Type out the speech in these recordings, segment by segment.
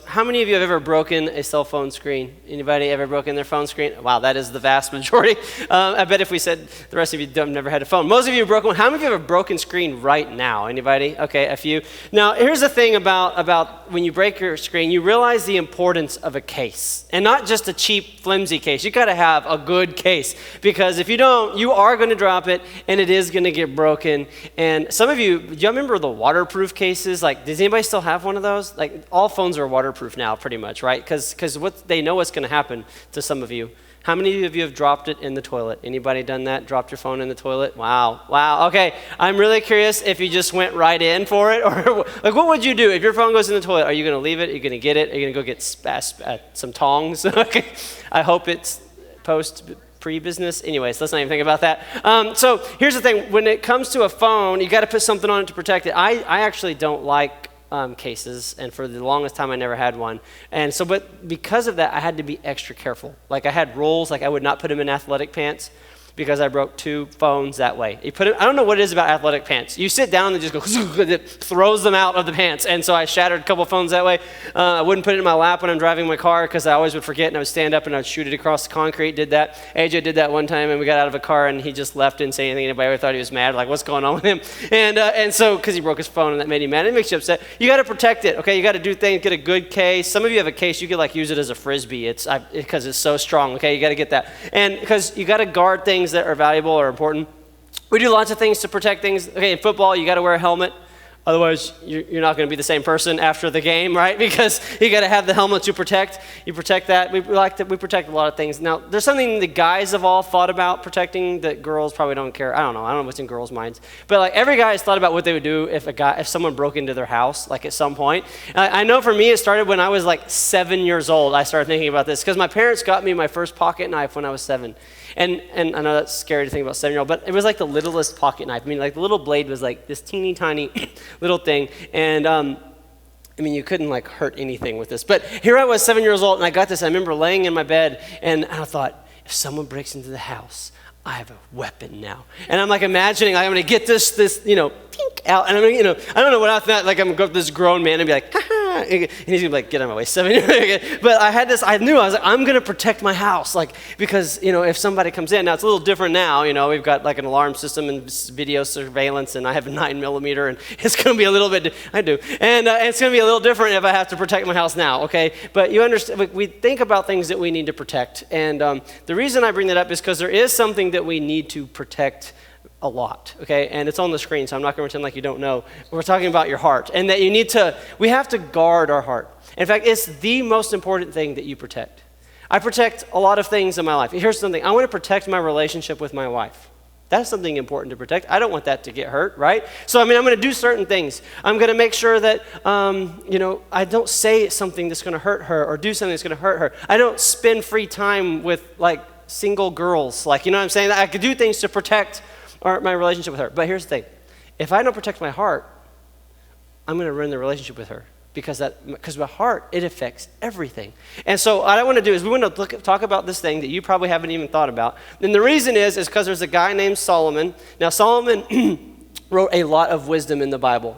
How many of you have ever broken a cell phone screen? Anybody ever broken their phone screen? Wow, that is the vast majority. I bet if we said the rest of you have never had a phone. Most of you have broken one. How many of you have a broken screen right now? Anybody? Okay, a few. Now, here's the thing about when you break your screen, you realize the importance of a case. And not just a cheap, flimsy case. You got to have a good case. Because if you don't, you are going to drop it, and it is going to get broken. And some of you, do you remember the waterproof cases? Like, does anybody still have one of those? Like, all phones are waterproof now, pretty much, right? Because what they know what's going to happen to some of you. How many of you have dropped it in the toilet? Anybody done that? Dropped your phone in the toilet? Wow. Okay, I'm really curious if you just went right in for it, or like, what would you do if your phone goes in the toilet? Are you going to leave it? Are you going to get it? Are you going to go get some tongs? Okay, I hope it's pre-business. Anyways, let's not even think about that. So here's the thing: when it comes to a phone, you got to put something on it to protect it. I actually don't like cases, and for the longest time I never had one. And so, but because of that, I had to be extra careful. Like I had rules, like I would not put them in athletic pants because I broke 2 phones that way. You put it, I don't know what it is about athletic pants. You sit down and just go, it throws them out of the pants. And so I shattered a couple phones that way. I wouldn't put it in my lap when I'm driving my car because I always would forget, and I would stand up and I would shoot it across the concrete. Did that. AJ did that one time, and we got out of a car and he just left, didn't say anything. Anybody ever thought he was mad? Like, what's going on with him? And so, because he broke his phone and that made him mad, it makes you upset. You got to protect it, okay? You got to do things, get a good case. Some of you have a case, you could like use it as a Frisbee. Because it's so strong, okay? You got to get that. And because you got to guard things that are valuable or important. We do lots of things to protect things. Okay, in football, you got to wear a helmet. Otherwise, you're not going to be the same person after the game, right? Because you got to have the helmet to protect. You protect that. We protect a lot of things. Now, there's something the guys have all thought about protecting that girls probably don't care. I don't know what's in girls' minds. But like every guy has thought about what they would do if someone broke into their house, like at some point. I know for me, it started when I was like 7 years old. I started thinking about this because my parents got me my first pocket knife when I was 7. And I know that's scary to think about 7-year-old, but it was like the littlest pocket knife. I mean, like the little blade was like this teeny tiny little thing. And I mean, you couldn't like hurt anything with this. But here I was 7 years old, and I got this. I remember laying in my bed, and I thought, if someone breaks into the house, I have a weapon now. And I'm like imagining, like, I'm going to get this, pink out. And I'm going to, I don't know what I thought, like I'm going to go up to this grown man and be like, ha ha. And he's going to be like, get out of my way, 7 years. But I was like, I'm going to protect my house. Like, because, if somebody comes in, now it's a little different now, we've got like an alarm system and video surveillance, and I have a 9mm, and it's going to be a little bit, I do. And it's going to be a little different if I have to protect my house now, okay? But you understand, we think about things that we need to protect. And the reason I bring that up is because there is something that we need to protect a lot, okay? And it's on the screen, so I'm not going to pretend like you don't know. We're talking about your heart, and that we have to guard our heart. In fact, it's the most important thing that you protect. I protect a lot of things in my life. Here's something. I want to protect my relationship with my wife. That's something important to protect. I don't want that to get hurt, right? So, I'm going to do certain things. I'm going to make sure that, I don't say something that's going to hurt her or do something that's going to hurt her. I don't spend free time with, like, single girls. Like, you know what I'm saying? I could do things to protect my relationship with her. But here's the thing. If I don't protect my heart, I'm going to ruin the relationship with her. Because my heart, it affects everything. And so what I want to do is we want to talk about this thing that you probably haven't even thought about. And the reason is because there's a guy named Solomon. Now, Solomon wrote a lot of wisdom in the Bible.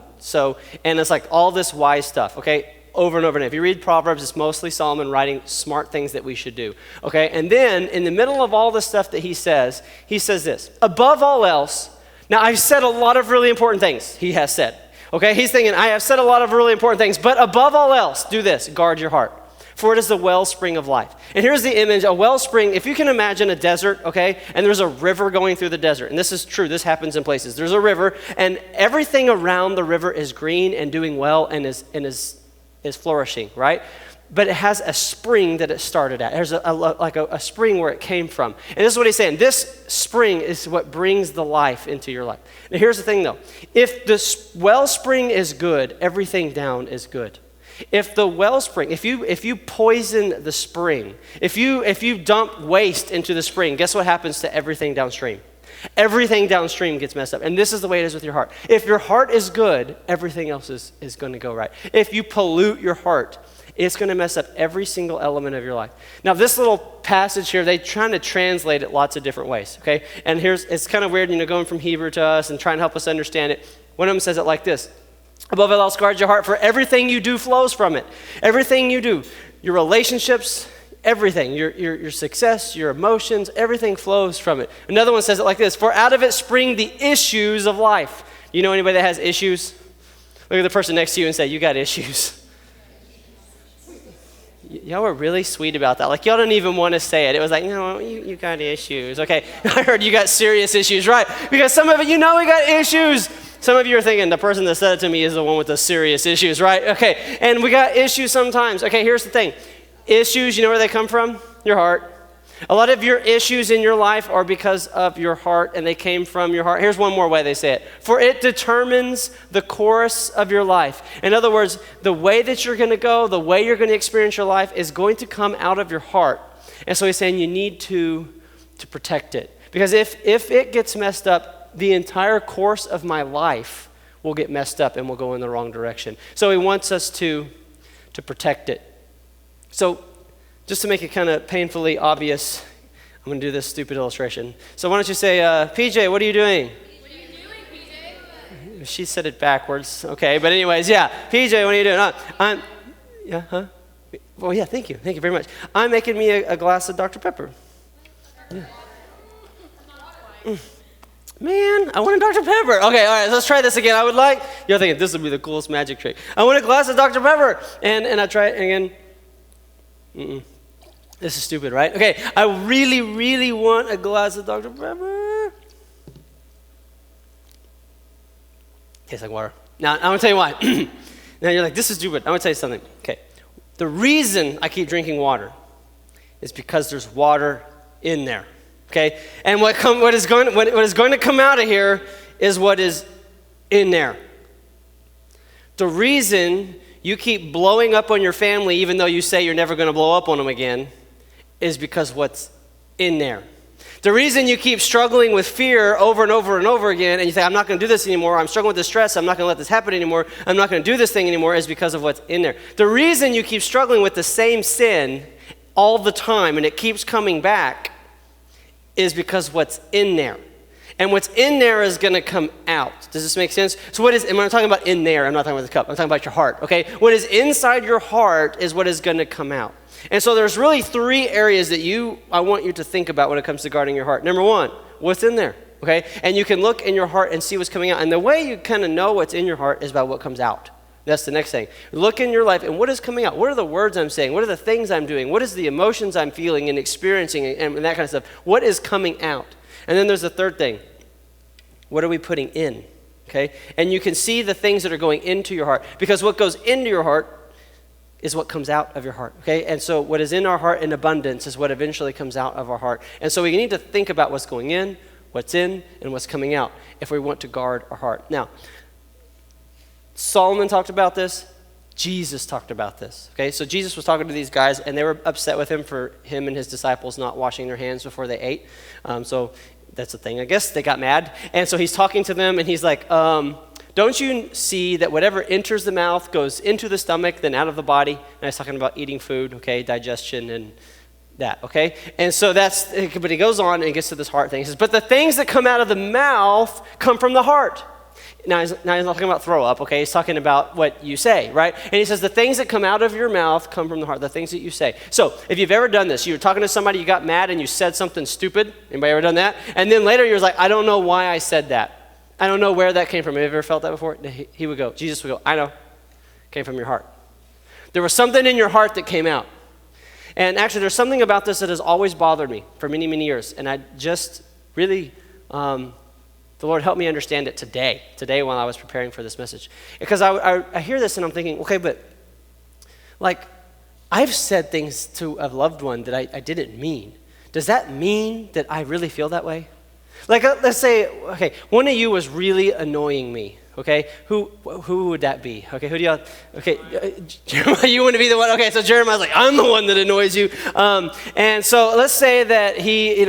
And it's like all this wise stuff, okay? Over and over again. If you read Proverbs, it's mostly Solomon writing smart things that we should do, okay? And then in the middle of all the stuff that he says this, above all else, now I've said a lot of really important things, he has said, okay? He's thinking, I have said a lot of really important things, but above all else, do this, guard your heart, for it is the wellspring of life. And here's the image, a wellspring, if you can imagine a desert, okay, and there's a river going through the desert, and this is true, this happens in places. There's a river, and everything around the river is green and doing well and is flourishing, right? But it has a spring that it started at. There's a spring where it came from. And this is what he's saying. This spring is what brings the life into your life. Now here's the thing though. If the wellspring is good, everything down is good. If the wellspring, if you poison the spring, if you dump waste into the spring, guess what happens to everything downstream? Everything downstream gets messed up. And this is the way it is with your heart. If your heart is good, everything else is going to go right. If you pollute your heart, it's going to mess up every single element of your life. Now, this little passage here, they're trying to translate it lots of different ways, okay? And it's kind of weird, going from Hebrew to us and trying to help us understand it. One of them says it like this. Above it all, guard your heart, for everything you do flows from it. Everything you do, your relationships, everything, your success, your emotions, everything flows from it. Another one says it like this: for out of it spring the issues of life. You know anybody that has issues? Look at the person next to you and say, you got issues. Y'all were really sweet about that. Like, y'all didn't even want to say it. It was like, no, you got issues. Okay, I heard you got serious issues, right? Because some of it, we got issues. Some of you are thinking, the person that said it to me is the one with the serious issues, right? Okay, and we got issues sometimes. Okay, here's the thing. Issues, you know where they come from? Your heart. A lot of your issues in your life are because of your heart, and they came from your heart. Here's one more way they say it. For it determines the course of your life. In other words, the way that you're going to go, the way you're going to experience your life is going to come out of your heart. And so he's saying you need to protect it. Because if it gets messed up, the entire course of my life will get messed up and will go in the wrong direction. So he wants us to protect it. So just to make it kind of painfully obvious, I'm going to do this stupid illustration. So why don't you say, PJ, what are you doing? What are you doing, PJ? She said it backwards. Okay, but anyways, yeah. PJ, what are you doing? Well, yeah, thank you. Thank you very much. I'm making me a glass of Dr. Pepper. Yeah. Man, I want a Dr. Pepper. Okay, all right, let's try this again. You're thinking, this would be the coolest magic trick. I want a glass of Dr. Pepper. And I try it again. This is stupid, right? Okay, I really, really want a glass of Dr. Pepper. Tastes like water. Now, I'm going to tell you why. Now, you're like, this is stupid. I'm going to tell you something. Okay, the reason I keep drinking water is because there's water in there, okay? And what is going to come out of here is what is in there. The reason you keep blowing up on your family even though you say you're never going to blow up on them again is because what's in there. The reason you keep struggling with fear over and over and over again and you say, I'm not going to do this anymore, I'm struggling with this stress, I'm not going to let this happen anymore, I'm not going to do this thing anymore is because of what's in there. The reason you keep struggling with the same sin all the time and it keeps coming back is because what's in there. And what's in there is going to come out. Does this make sense? So and when I'm talking about in there, I'm not talking about the cup. I'm talking about your heart, okay? What is inside your heart is what is going to come out. And so there's really 3 areas that I want you to think about when it comes to guarding your heart. Number 1, what's in there, okay? And you can look in your heart and see what's coming out. And the way you kind of know what's in your heart is by what comes out. That's the next thing. Look in your life and what is coming out? What are the words I'm saying? What are the things I'm doing? What is the emotions I'm feeling and experiencing and that kind of stuff? What is coming out? And then there's the third thing. What are we putting in? Okay? And you can see the things that are going into your heart because what goes into your heart is what comes out of your heart. Okay? And so what is in our heart in abundance is what eventually comes out of our heart. And so we need to think about what's going in, what's in, and what's coming out if we want to guard our heart. Now, Solomon talked about this. Jesus talked about this, okay? So Jesus was talking to these guys, and they were upset with him for him and his disciples not washing their hands before they ate. So that's the thing, I guess. They got mad. And so he's talking to them, and he's like, don't you see that whatever enters the mouth goes into the stomach, then out of the body? And he's talking about eating food, okay, digestion and that, okay? And so but he goes on and gets to this heart thing. He says, but the things that come out of the mouth come from the heart. Now he's not talking about throw up, okay? He's talking about what you say, right? And he says the things that come out of your mouth come from the heart, the things that you say. So if you've ever done this, you were talking to somebody, you got mad and you said something stupid. Anybody ever done that? And then later you're like, I don't know why I said that. I don't know where that came from. Have you ever felt that before? Jesus would go, I know. It came from your heart. There was something in your heart that came out. And actually there's something about this that has always bothered me for many, many years. And I just really... the Lord helped me understand it today while I was preparing for this message. Because I hear this and I'm thinking, okay, but like I've said things to a loved one that I didn't mean. Does that mean that I really feel that way? Like let's say, okay, one of you was really annoying me. Okay, who would that be? Okay, who do y'all? Okay, Jeremiah, you want to be the one? Okay, so Jeremiah's like, I'm the one that annoys you. And so let's say that he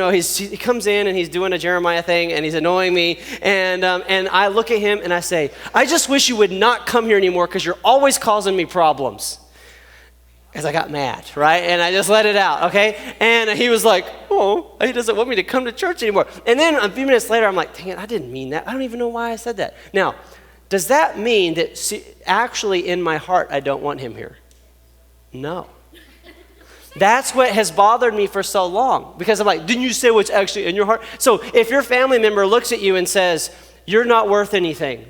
comes in and he's doing a Jeremiah thing and he's annoying me, and I look at him and I say, I just wish you would not come here anymore because you're always causing me problems. Because I got mad, right? And I just let it out, okay? And he was like, oh, he doesn't want me to come to church anymore. And then a few minutes later, I'm like, dang it, I didn't mean that. I don't even know why I said that. Now, Does that mean that actually in my heart I don't want him here? No. That's what has bothered me for so long, because I'm like, didn't you say what's actually in your heart? So if your family member looks at you and says, you're not worth anything,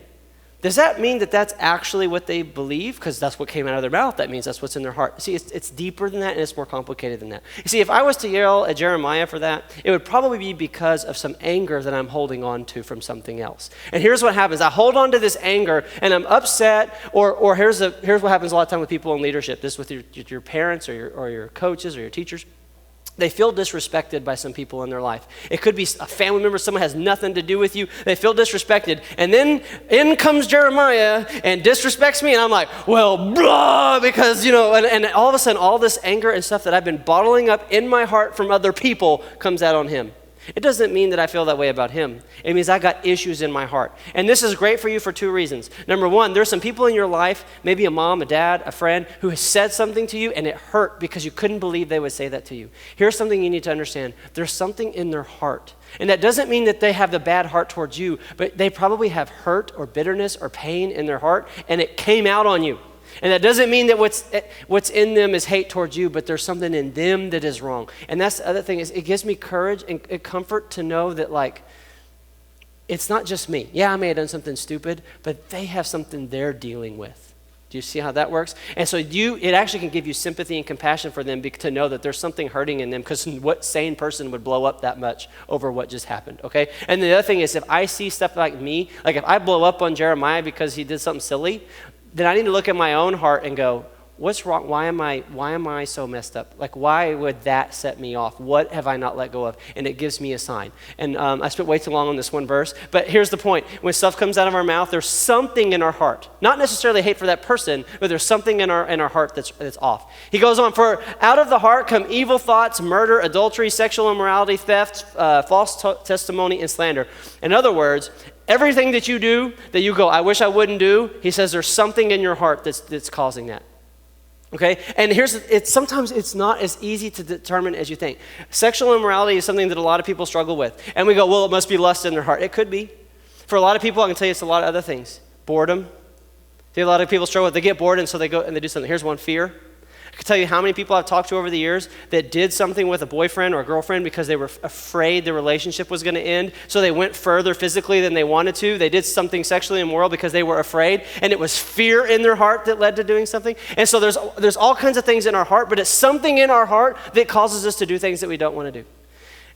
does that mean that that's actually what they believe? Because that's what came out of their mouth. That means that's what's in their heart. See, it's deeper than that, and it's more complicated than that. You see, if I was to yell at Jeremiah for that, it would probably be because of some anger that I'm holding on to from something else. And here's what happens. I hold on to this anger, and I'm upset, or here's what happens a lot of time with people in leadership. This with your parents or your coaches or your teachers. They feel disrespected by some people in their life. It could be a family member, someone has nothing to do with you. They feel disrespected. And then in comes Jeremiah and disrespects me. And I'm like, well, blah, because, and all of a sudden, all this anger and stuff that I've been bottling up in my heart from other people comes out on him. It doesn't mean that I feel that way about him. It means I got issues in my heart. And this is great for you for two reasons. Number one, there's some people in your life, maybe a mom, a dad, a friend, who has said something to you and it hurt because you couldn't believe they would say that to you. Here's something you need to understand. There's something in their heart. And that doesn't mean that they have the bad heart towards you, but they probably have hurt or bitterness or pain in their heart, and it came out on you. And that doesn't mean that what's in them is hate towards you, but there's something in them that is wrong. And that's the other thing, is it gives me courage and comfort to know that, like, it's not just me. Yeah, I may have done something stupid, but they have something they're dealing with. Do you see how that works? And so it actually can give you sympathy and compassion for them to know that there's something hurting in them, because what sane person would blow up that much over what just happened, okay? And the other thing is, if I see stuff like me, like if I blow up on Jeremiah because he did something silly, then I need to look at my own heart and go, what's wrong? Why am I so messed up? Like, why would that set me off? What have I not let go of? And it gives me a sign. And I spent way too long on this one verse, but here's the point. When stuff comes out of our mouth, there's something in our heart. Not necessarily hate for that person, but there's something in our heart that's off. He goes on, for out of the heart come evil thoughts, murder, adultery, sexual immorality, theft, false testimony, and slander. In other words, everything that you do that you go, I wish I wouldn't do, he says there's something in your heart that's causing that. Okay? And sometimes it's not as easy to determine as you think. Sexual immorality is something that a lot of people struggle with. And we go, well, it must be lust in their heart. It could be. For a lot of people, I can tell you it's a lot of other things. Boredom. See, a lot of people struggle with, they get bored and so they go and they do something. Here's one, fear. I can tell you how many people I've talked to over the years that did something with a boyfriend or a girlfriend because they were afraid the relationship was going to end, so they went further physically than they wanted to. They did something sexually immoral because they were afraid, and it was fear in their heart that led to doing something. And so there's all kinds of things in our heart, but it's something in our heart that causes us to do things that we don't want to do.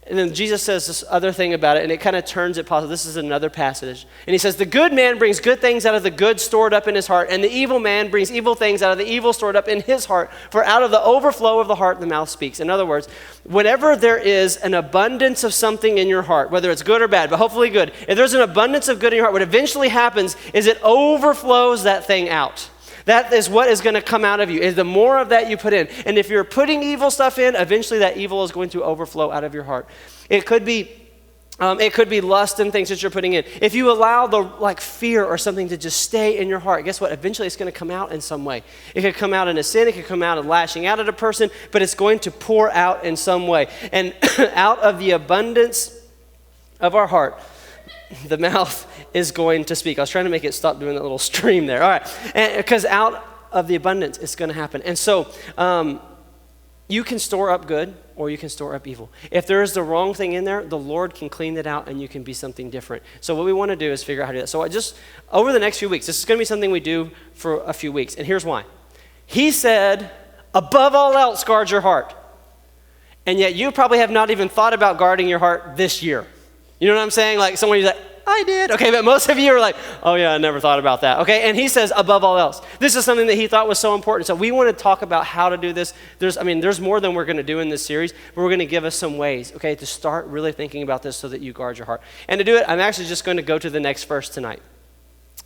And then Jesus says this other thing about it, and it kind of turns it positive. This is another passage. And he says, the good man brings good things out of the good stored up in his heart, and the evil man brings evil things out of the evil stored up in his heart. For out of the overflow of the heart, the mouth speaks. In other words, whenever there is an abundance of something in your heart, whether it's good or bad, but hopefully good, if there's an abundance of good in your heart, what eventually happens is it overflows that thing out. That is what is going to come out of you, is the more of that you put in. And if you're putting evil stuff in, eventually that evil is going to overflow out of your heart. It could be lust and things that you're putting in. If you allow the fear or something to just stay in your heart, guess what? Eventually it's going to come out in some way. It could come out in a sin, it could come out in lashing out at a person, but it's going to pour out in some way. And out of the abundance of our heart, the mouth is going to speak. I was trying to make it stop doing that little stream there. All right. Because out of the abundance, it's going to happen. And so you can store up good or you can store up evil. If there is the wrong thing in there, the Lord can clean it out and you can be something different. So what we want to do is figure out how to do that. So over the next few weeks, this is going to be something we do for a few weeks. And here's why. He said, above all else, guard your heart. And yet you probably have not even thought about guarding your heart this year. You know what I'm saying? Like someone who's like, I did. Okay, but most of you are like, oh yeah, I never thought about that. Okay, and he says above all else. This is something that he thought was so important. So we want to talk about how to do this. There's more than we're going to do in this series, but we're going to give us some ways, okay, to start really thinking about this so that you guard your heart. And to do it, I'm actually just going to go to the next verse tonight.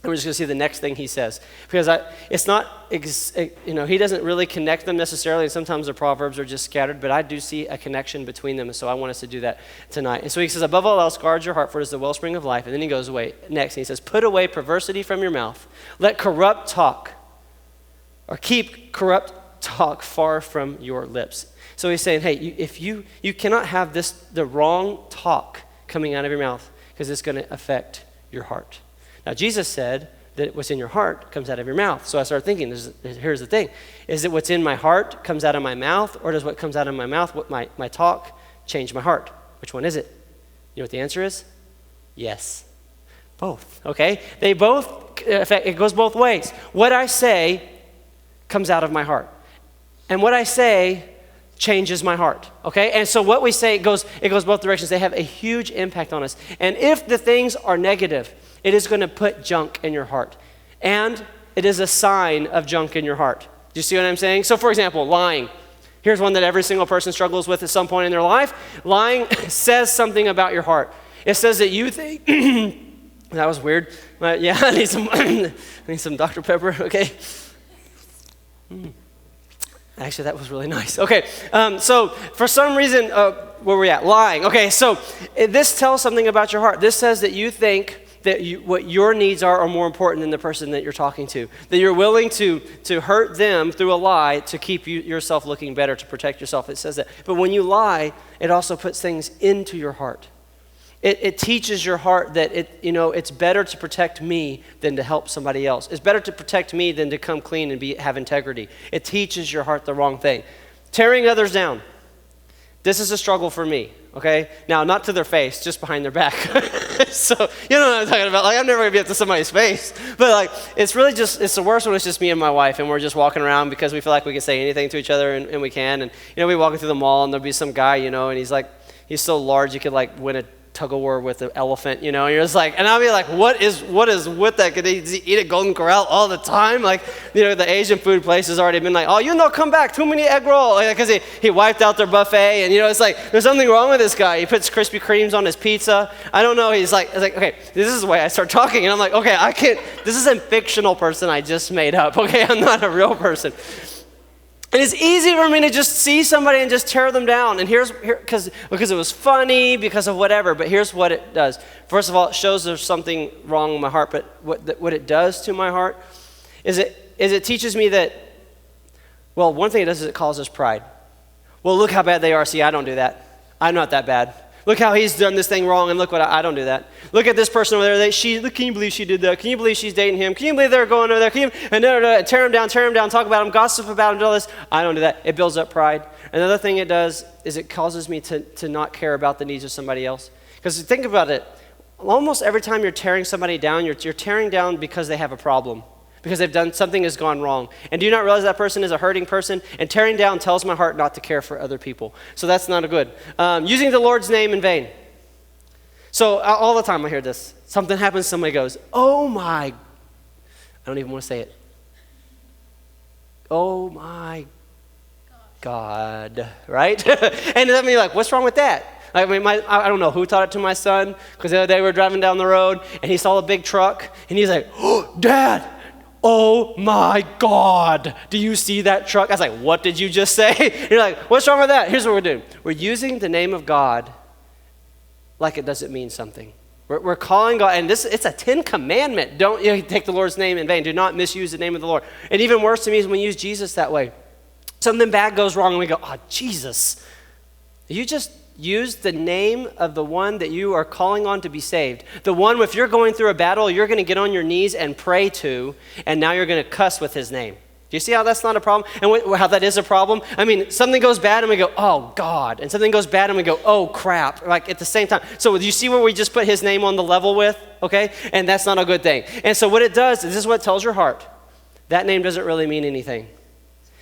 And we're just going to see the next thing he says. Because it's not, he doesn't really connect them necessarily, and sometimes the Proverbs are just scattered, but I do see a connection between them, and so I want us to do that tonight. And so he says, above all else, guard your heart, for it is the wellspring of life. And then he goes away next, and he says, put away perversity from your mouth. Let corrupt talk, or keep corrupt talk far from your lips. So he's saying, hey, if you cannot have the wrong talk coming out of your mouth, because it's going to affect your heart. Now, Jesus said that what's in your heart comes out of your mouth. So I started thinking, here's the thing. Is it what's in my heart comes out of my mouth, or does what comes out of my mouth, what my talk, change my heart? Which one is it? You know what the answer is? Yes. Both, okay? They both, in fact, it goes both ways. What I say comes out of my heart. And what I say changes my heart, okay? And so what we say, it goes both directions. They have a huge impact on us. And if the things are negative, it is going to put junk in your heart. And it is a sign of junk in your heart. Do you see what I'm saying? So for example, lying. Here's one that every single person struggles with at some point in their life. Lying says something about your heart. It says that you think, that was weird. Yeah, I need some Dr. Pepper, okay? Actually, that was really nice. Okay, so for some reason, where we at? Lying. Okay, so this tells something about your heart. This says that you think that what your needs are more important than the person that you're talking to. That you're willing to hurt them through a lie to keep yourself looking better, to protect yourself. It says that. But when you lie, it also puts things into your heart. It teaches your heart that it's better to protect me than to help somebody else. It's better to protect me than to come clean and have integrity. It teaches your heart the wrong thing. Tearing others down. This is a struggle for me, okay? Now, not to their face, just behind their back. So, you know what I'm talking about? Like, I'm never going to be up to somebody's face. But, like, it's the worst when it's just me and my wife, and we're just walking around because we feel like we can say anything to each other, and we can. And, we walking through the mall, and there'll be some guy, and he's so large, you could, win a tug-of-war with an elephant, and you're just like, and I'll be like, what is with that? Could he eat at Golden Corral all the time? The Asian food place has already been like, oh, come back, too many egg roll, because he wiped out their buffet, and it's like, there's something wrong with this guy. He puts Krispy Kremes on his pizza. I don't know, it's like, okay, this is the way I start talking, and I'm like, okay, I can't, this is a fictional person I just made up, okay, I'm not a real person. And it's easy for me to just see somebody and just tear them down. And because it was funny, because of whatever. But here's what it does. First of all, it shows there's something wrong in my heart. But what it does to my heart is it teaches me that, well, one thing it does is it causes pride. Well, look how bad they are. See, I don't do that. I'm not that bad. Look how he's done this thing wrong, and look what I don't do that. Look at this person over there. Can you believe she did that? Can you believe she's dating him? Can you believe they're going over there? And tear him down, talk about him, gossip about him, do all this. I don't do that. It builds up pride. Another thing it does is it causes me to not care about the needs of somebody else. Because think about it. Almost every time you're tearing somebody down, you're tearing down because they have a problem. Because something has gone wrong. And do you not realize that person is a hurting person? And tearing down tells my heart not to care for other people. So that's not a good. Using the Lord's name in vain. So all the time I hear this. Something happens, somebody goes, oh my, I don't even want to say it. Oh my God, right? And then you're like, what's wrong with that? I don't know who taught it to my son, because the other day we were driving down the road, and he saw a big truck, and he's like, oh, Dad, oh my God, do you see that truck? I was like, what did you just say? And you're like, what's wrong with that? Here's what we're doing. We're using the name of God like it doesn't mean something. We're calling God, and it's a 10 commandment. Don't take the Lord's name in vain. Do not misuse the name of the Lord. And even worse to me is when we use Jesus that way. Something bad goes wrong, and we go, oh, Jesus. You just used the name of the one that you are calling on to be saved. The one, if you're going through a battle, you're going to get on your knees and pray to, and now you're going to cuss with his name. Do you see how that's not a problem? And how that is a problem? I mean, something goes bad and we go, oh, God. And something goes bad and we go, oh, crap. Like at the same time. So do you see where we just put his name on the level with? Okay? And that's not a good thing. And so what it does, is this is what tells your heart. That name doesn't really mean anything.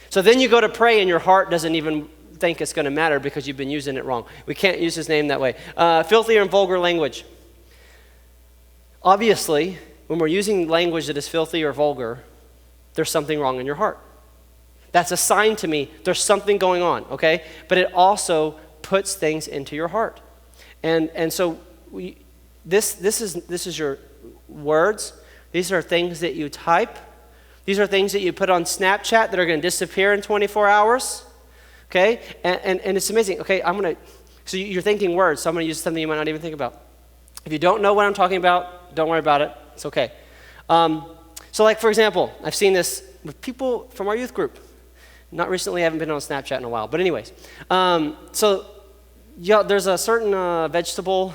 So then you go to pray and your heart doesn't even think it's going to matter because you've been using it wrong. We can't use his name that way. Filthy and vulgar language. Obviously, when we're using language that is filthy or vulgar, there's something wrong in your heart. That's a sign to me there's something going on, okay? But it also puts things into your heart. And so this is your words. These are things that you type. These are things that you put on Snapchat that are going to disappear in 24 hours, okay? And it's amazing. Okay, so you're thinking words, so I'm going to use something you might not even think about. If you don't know what I'm talking about, don't worry about it. It's okay. So like, for example, I've seen this with people from our youth group. Not recently, I haven't been on Snapchat in a while. But anyways, there's a certain vegetable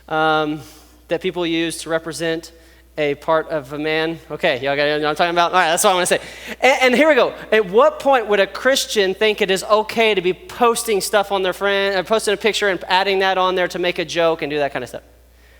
that people use to represent a part of a man? Okay, y'all got, you know what I'm talking about? All right, that's what I want to say. And here we go. At what point would a Christian think it is okay to be posting stuff on their friend, or posting a picture and adding that on there to make a joke and do that kind of stuff?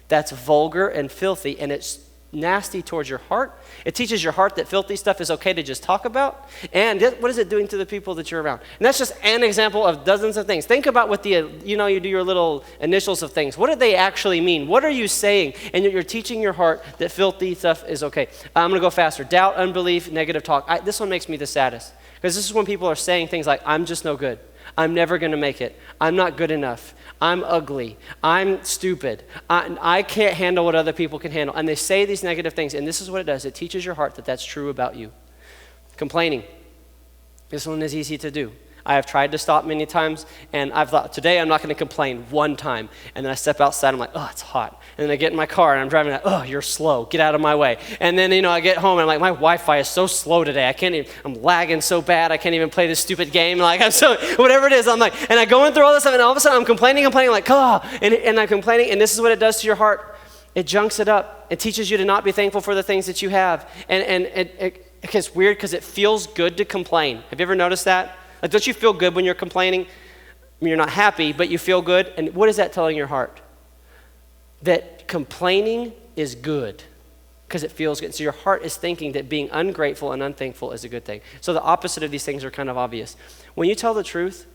That's vulgar and filthy, and it's nasty towards your heart. It teaches your heart that filthy stuff is okay to just talk about. And what is it doing to the people that you're around? And that's just an example of dozens of things. Think about what you do your little initials of things. What do they actually mean? What are you saying? And you're teaching your heart that filthy stuff is okay. I'm going to go faster. Doubt, unbelief, negative talk. This one makes me the saddest, because this is when people are saying things like, I'm just no good. I'm never going to make it. I'm not good enough. I'm ugly. I'm stupid. I can't handle what other people can handle. And they say these negative things, and this is what it does. It teaches your heart that that's true about you. Complaining. This one is easy to do. I have tried to stop many times, and I've thought, today I'm not going to complain one time. And then I step outside, I'm like, oh, it's hot. And then I get in my car, and I'm driving, like, oh, you're slow. Get out of my way. And then, I get home, and I'm like, my Wi-Fi is so slow today. I'm lagging so bad, I can't even play this stupid game. Like, whatever it is, I'm like, and I go in through all this stuff, and all of a sudden I'm complaining, like, oh, and I'm complaining, and this is what it does to your heart. It junks it up. It teaches you to not be thankful for the things that you have. And it gets weird because it feels good to complain. Have you ever noticed that? Like, don't you feel good when you're complaining? I mean, you're not happy, but you feel good. And what is that telling your heart? That complaining is good because it feels good. So your heart is thinking that being ungrateful and unthankful is a good thing. So the opposite of these things are kind of obvious. When you tell the truth,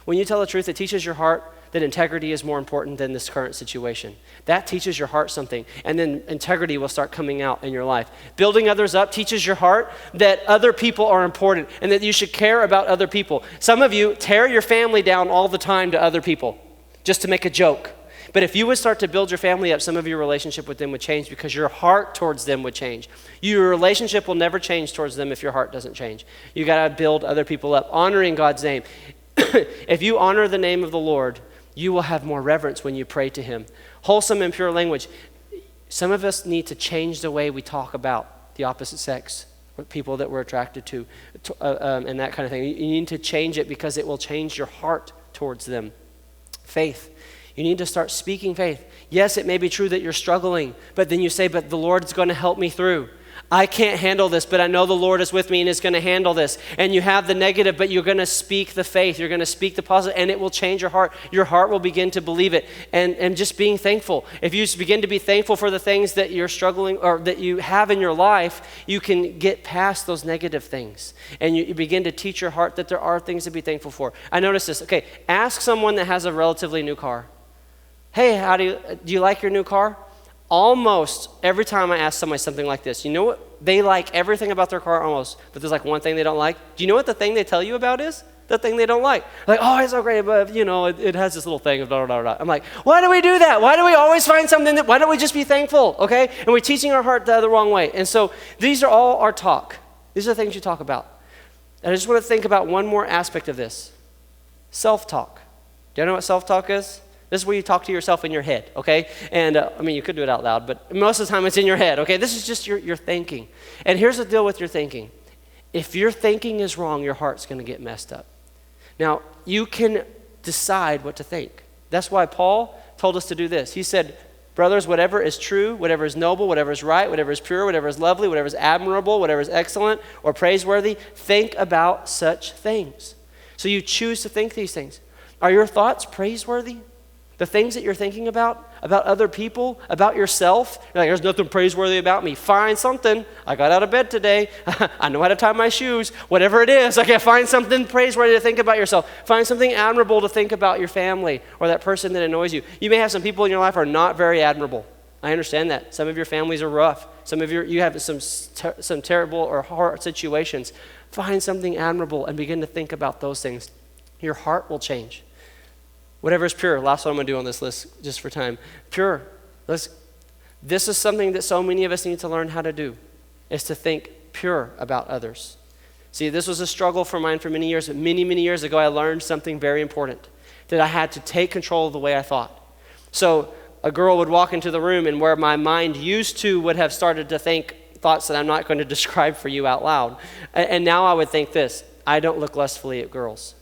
it teaches your heart that integrity is more important than this current situation. That teaches your heart something, and then integrity will start coming out in your life. Building others up teaches your heart that other people are important and that you should care about other people. Some of you tear your family down all the time to other people just to make a joke. But if you would start to build your family up, some of your relationship with them would change because your heart towards them would change. Your relationship will never change towards them if your heart doesn't change. You got to build other people up, honoring God's name. If you honor the name of the Lord, you will have more reverence when you pray to him. Wholesome and pure language. Some of us need to change the way we talk about the opposite sex, or people that we're attracted to, and that kind of thing. You need to change it because it will change your heart towards them. Faith. You need to start speaking faith. Yes, it may be true that you're struggling, but then you say, but the Lord's going to help me through. I can't handle this, but I know the Lord is with me and is going to handle this. And you have the negative, but you're going to speak the faith. You're going to speak the positive, and it will change your heart. Your heart will begin to believe it. And just being thankful. If you begin to be thankful for the things that you're struggling or that you have in your life, you can get past those negative things. And you begin to teach your heart that there are things to be thankful for. I noticed this. Okay, ask someone that has a relatively new car. Hey, do you like your new car? Almost every time I ask somebody something like this, you know what? They like everything about their car almost, but there's like one thing they don't like. Do you know what the thing they tell you about is? The thing they don't like. Like, oh, it's so great, but it has this little thing of blah, blah, blah, blah. I'm like, why do we do that? Why do we always find something why don't we just be thankful, okay? And we're teaching our heart the wrong way. And so these are all our talk. These are the things you talk about. And I just want to think about one more aspect of this. Self-talk. Do you know what self-talk is? This is where you talk to yourself in your head, okay? And you could do it out loud, but most of the time it's in your head, okay? This is just your thinking. And here's the deal with your thinking. If your thinking is wrong, your heart's going to get messed up. Now, you can decide what to think. That's why Paul told us to do this. He said, brothers, whatever is true, whatever is noble, whatever is right, whatever is pure, whatever is lovely, whatever is admirable, whatever is excellent or praiseworthy, think about such things. So you choose to think these things. Are your thoughts praiseworthy? The things that you're thinking about other people, about yourself, you're like, there's nothing praiseworthy about me. Find something. I got out of bed today. I know how to tie my shoes. Whatever it is, okay, find something praiseworthy to think about yourself. Find something admirable to think about your family or that person that annoys you. You may have some people in your life who are not very admirable. I understand that. Some of your families are rough. Some of you have some terrible or hard situations. Find something admirable and begin to think about those things. Your heart will change. Whatever is pure. Last one I'm going to do on this list just for time. Pure. This is something that so many of us need to learn how to do, is to think pure about others. See, this was a struggle for mine for many years, but many, many years ago I learned something very important, that I had to take control of the way I thought. So a girl would walk into the room, and where my mind used to would have started to think thoughts that I'm not going to describe for you out loud. And now I would think this: I don't look lustfully at girls.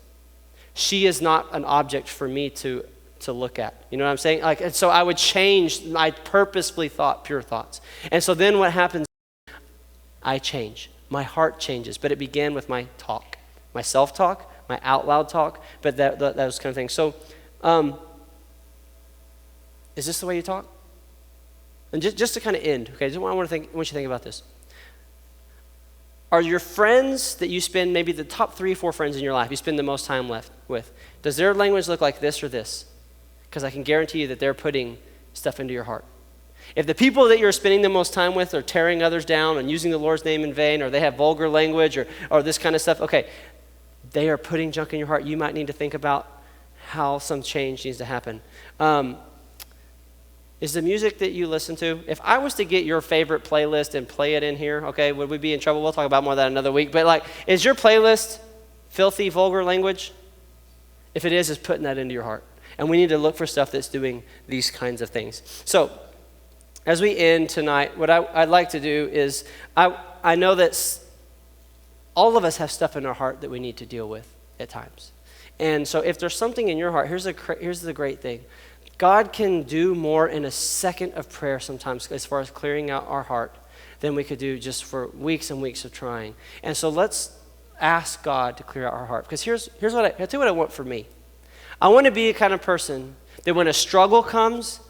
She is not an object for me to to look at. You know what I'm saying? Like, and so I would change, I purposefully thought pure thoughts. And so then what happens, I change. My heart changes, but it began with my talk, my self-talk, my out loud talk, but those kind of things. So is this the way you talk? And just to kind of end, okay, I want you to think about this. Are your friends that you spend, maybe the top 3 or 4 friends in your life you spend the most time with, does their language look like this or this? Because I can guarantee you that they're putting stuff into your heart. If the people that you're spending the most time with are tearing others down and using the Lord's name in vain, or they have vulgar language or this kind of stuff, okay, they are putting junk in your heart. You might need to think about how some change needs to happen. Is the music that you listen to, if I was to get your favorite playlist and play it in here, okay, would we be in trouble? We'll talk about more of that another week. But like, is your playlist filthy, vulgar language? If it is, it's putting that into your heart. And we need to look for stuff that's doing these kinds of things. So, as we end tonight, what I'd like to do is, I know that all of us have stuff in our heart that we need to deal with at times. And so if there's something in your heart, here's the great thing. God can do more in a second of prayer sometimes as far as clearing out our heart than we could do just for weeks and weeks of trying. And so let's ask God to clear out our heart. Because here's what I'll tell you what I want for me. I want to be a kind of person that when a struggle comes,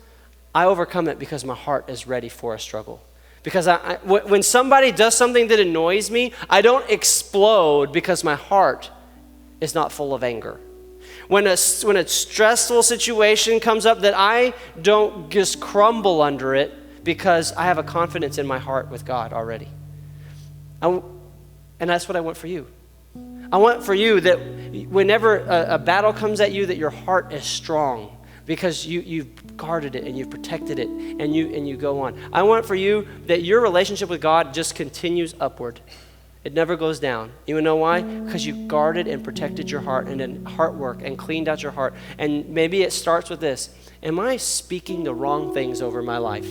I overcome it because my heart is ready for a struggle. Because when somebody does something that annoys me, I don't explode because my heart is not full of anger. When a stressful situation comes up, that I don't just crumble under it because I have a confidence in my heart with God already. And that's what I want for you. I want for you that whenever a battle comes at you, that your heart is strong because you've guarded it and you've protected it and you go on. I want for you that your relationship with God just continues upward. It never goes down. You know why? Because you guarded and protected your heart and did heart work and cleaned out your heart. And maybe it starts with this. Am I speaking the wrong things over my life?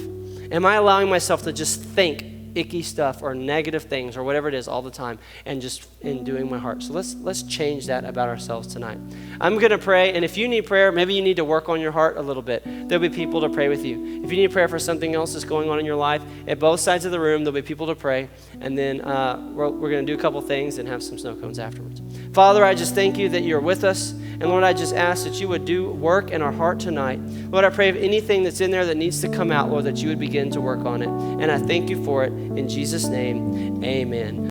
Am I allowing myself to just think icky stuff or negative things or whatever it is all the time and just in doing my heart? So let's change that about ourselves tonight. I'm going to pray, and if you need prayer, maybe you need to work on your heart a little bit. There'll be people to pray with you. If you need prayer for something else that's going on in your life, at both sides of the room, there'll be people to pray, and then we're going to do a couple things and have some snow cones afterwards. Father, I just thank you that you're with us, and Lord, I just ask that you would do work in our heart tonight. Lord, I pray if anything that's in there that needs to come out, Lord, that you would begin to work on it, and I thank you for it. In Jesus' name, amen.